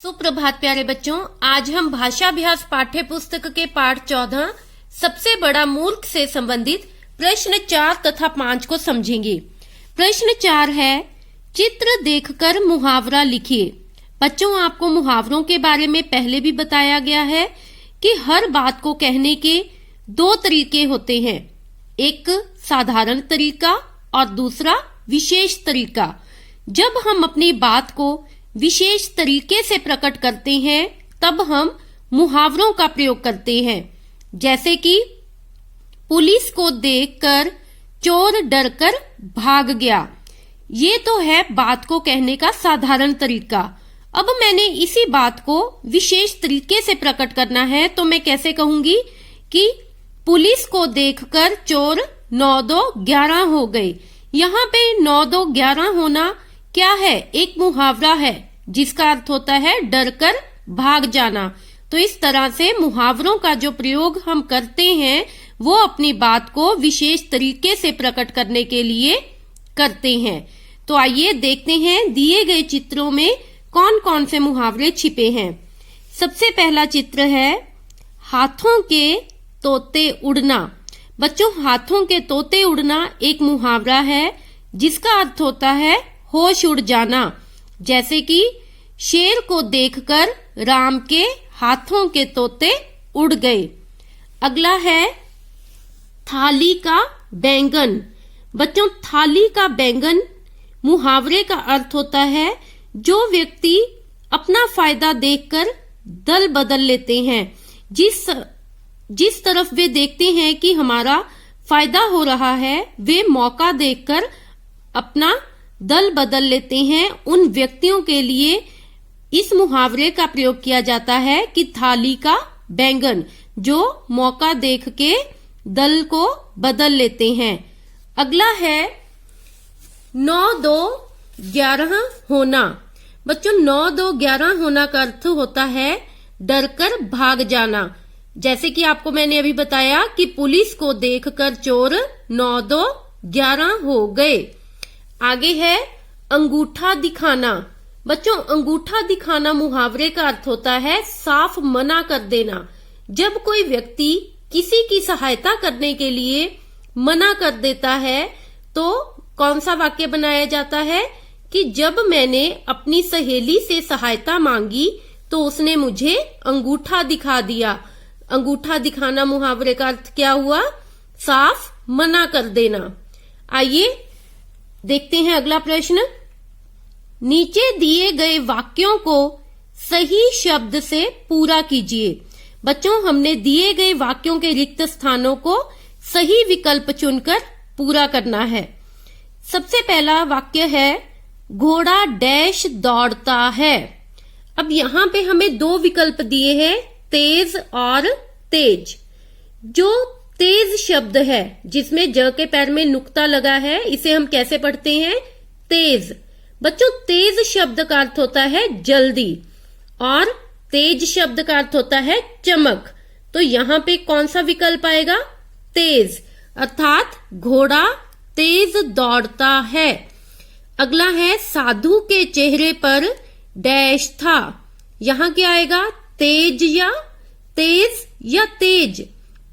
सुप्रभात प्यारे बच्चों, आज हम भाषाभ्यास पाठ्य पुस्तक के पाठ 14 सबसे बड़ा मूर्ख से संबंधित प्रश्न 4 तथा 5 को समझेंगे। प्रश्न 4 है, चित्र देखकर मुहावरा लिखिए। बच्चों, आपको मुहावरों के बारे में पहले भी बताया गया है कि हर बात को कहने के दो तरीके होते हैं, एक साधारण तरीका और दूसरा विशेष तरीका। जब हम अपनी बात को विशेष तरीके से प्रकट करते हैं तब हम मुहावरों का प्रयोग करते हैं, जैसे कि पुलिस को देखकर चोर डरकर भाग गया। ये तो है बात को कहने का साधारण तरीका। अब मैंने इसी बात को विशेष तरीके से प्रकट करना है तो मैं कैसे कहूंगी कि पुलिस को देखकर चोर 9-2-11 हो गए। यहाँ पे 9-2-11 होना क्या है? एक मुहावरा है जिसका अर्थ होता है डरकर भाग जाना। तो इस तरह से मुहावरों का जो प्रयोग हम करते हैं वो अपनी बात को विशेष तरीके से प्रकट करने के लिए करते हैं। तो आइए देखते हैं दिए गए चित्रों में कौन कौन से मुहावरे छिपे हैं। सबसे पहला चित्र है हाथों के तोते उड़ना। बच्चों, हाथों के तोते उड़ना एक मुहावरा है जिसका अर्थ होता है होश उड़ जाना। जैसे कि शेर को देखकर राम के हाथों के तोते उड़ गए। अगला है थाली का बैंगन। बच्चों, थाली का बैंगन मुहावरे का अर्थ होता है जो व्यक्ति अपना फायदा देखकर दल बदल लेते हैं। जिस तरफ वे देखते हैं कि हमारा फायदा हो रहा है वे मौका देखकर अपना दल बदल लेते हैं। उन व्यक्तियों के लिए इस मुहावरे का प्रयोग किया जाता है कि थाली का बैंगन, जो मौका देख के दल को बदल लेते हैं। अगला है 9-2-11 होना। बच्चों, 9-2-11 होना का अर्थ होता है डरकर भाग जाना। जैसे कि आपको मैंने अभी बताया कि पुलिस को देखकर चोर 9-2-11 हो गए। आगे है अंगूठा दिखाना। बच्चों, अंगूठा दिखाना मुहावरे का अर्थ होता है साफ मना कर देना। जब कोई व्यक्ति किसी की सहायता करने के लिए मना कर देता है तो कौन सा वाक्य बनाया जाता है कि जब मैंने अपनी सहेली से सहायता मांगी तो उसने मुझे अंगूठा दिखा दिया। अंगूठा दिखाना मुहावरे का अर्थ क्या हुआ? साफ मना कर देना। आइए देखते हैं अगला प्रश्न। नीचे दिए गए वाक्यों को सही शब्द से पूरा कीजिए। बच्चों, हमने दिए गए वाक्यों के रिक्त स्थानों को सही विकल्प चुनकर पूरा करना है। सबसे पहला वाक्य है घोड़ा डैश दौड़ता है। अब यहाँ पे हमें दो विकल्प दिए हैं, तेज और तेज। जो तेज शब्द है जिसमें ज के पैर में नुक्ता लगा है, इसे हम कैसे पढ़ते हैं? तेज। बच्चों, तेज शब्द का अर्थ होता है जल्दी और तेज शब्द का अर्थ होता है चमक। तो यहाँ पे कौन सा विकल्प आएगा? तेज, अर्थात घोड़ा तेज दौड़ता है। अगला है साधु के चेहरे पर डैश था। यहाँ क्या आएगा? तेज या तेज या तेज।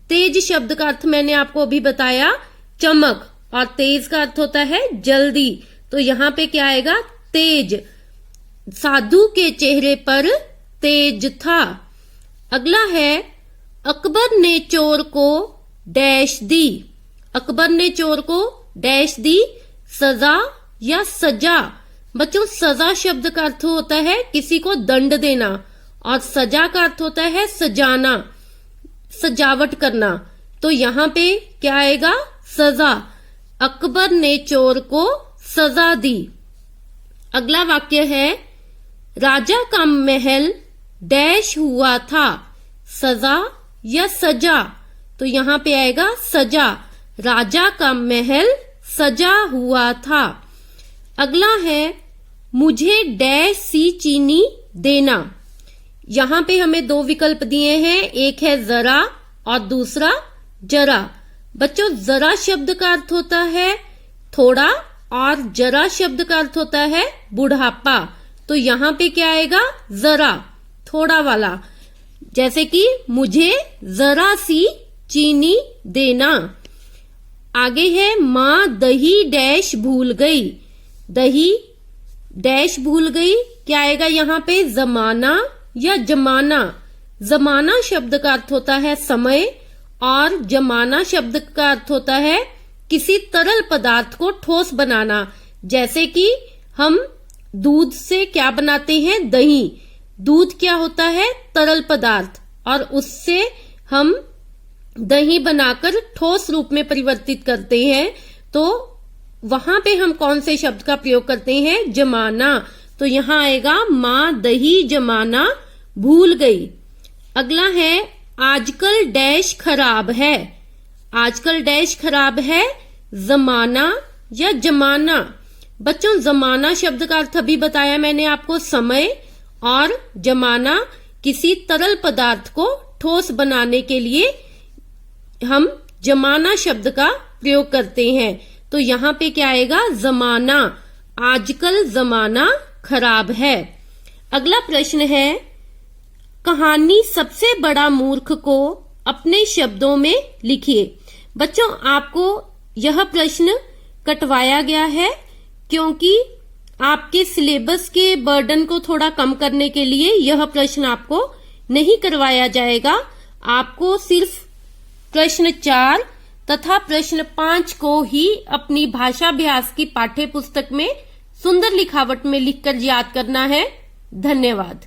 तेज शब्द का अर्थ मैंने आपको अभी बताया चमक और तेज का अर्थ होता है जल्दी। तो यहाँ पे क्या आएगा? तेज। साधु के चेहरे पर तेज था। अगला है अकबर ने चोर को डैश दी। अकबर ने चोर को डैश दी, सजा या सजा। बच्चों, सजा शब्द का अर्थ होता है किसी को दंड देना और सजा का अर्थ होता है सजाना, सजावट करना। तो यहाँ पे क्या आएगा? सजा। अकबर ने चोर को सजा दी। अगला वाक्य है राजा का महल डैश हुआ था, सजा या सजा। तो यहाँ पे आएगा सजा। राजा का महल सजा हुआ था। अगला है मुझे डैश सी चीनी देना। यहाँ पे हमें दो विकल्प दिए हैं, एक है जरा और दूसरा जरा। बच्चों, जरा शब्द का अर्थ होता है थोड़ा और जरा शब्द का अर्थ होता है बुढ़ापा। तो यहाँ पे क्या आएगा, जरा, थोड़ा वाला। जैसे कि मुझे जरा सी चीनी देना। आगे है माँ दही डैश भूल गई। दही डैश भूल गई, क्या आएगा यहाँ पे, जमाना या जमाना। जमाना शब्द का अर्थ होता है समय और जमाना शब्द का अर्थ होता है किसी तरल पदार्थ को ठोस बनाना। जैसे कि हम दूध से क्या बनाते हैं, दही। दूध क्या होता है, तरल पदार्थ, और उससे हम दही बनाकर ठोस रूप में परिवर्तित करते हैं। तो वहां पे हम कौन से शब्द का प्रयोग करते हैं, जमाना। तो यहां आएगा माँ दही जमाना भूल गई। अगला है आजकल डैश खराब है। आजकल डैश खराब है, जमाना या जमाना। बच्चों जमाना शब्द का अर्थ अभी बताया मैंने आपको, समय, और जमाना किसी तरल पदार्थ को ठोस बनाने के लिए हम जमाना शब्द का प्रयोग करते हैं। तो यहाँ पे क्या आएगा, जमाना। आजकल जमाना खराब है। अगला प्रश्न है कहानी सबसे बड़ा मूर्ख को अपने शब्दों में लिखिए। बच्चों आपको यह प्रश्न कटवाया गया है क्योंकि आपके सिलेबस के बर्डन को थोड़ा कम करने के लिए यह प्रश्न आपको नहीं करवाया जाएगा। आपको सिर्फ प्रश्न 4 तथा प्रश्न 5 को ही अपनी भाषा अभ्यास की पाठ्य पुस्तक में सुंदर लिखावट में लिखकर याद करना है। धन्यवाद।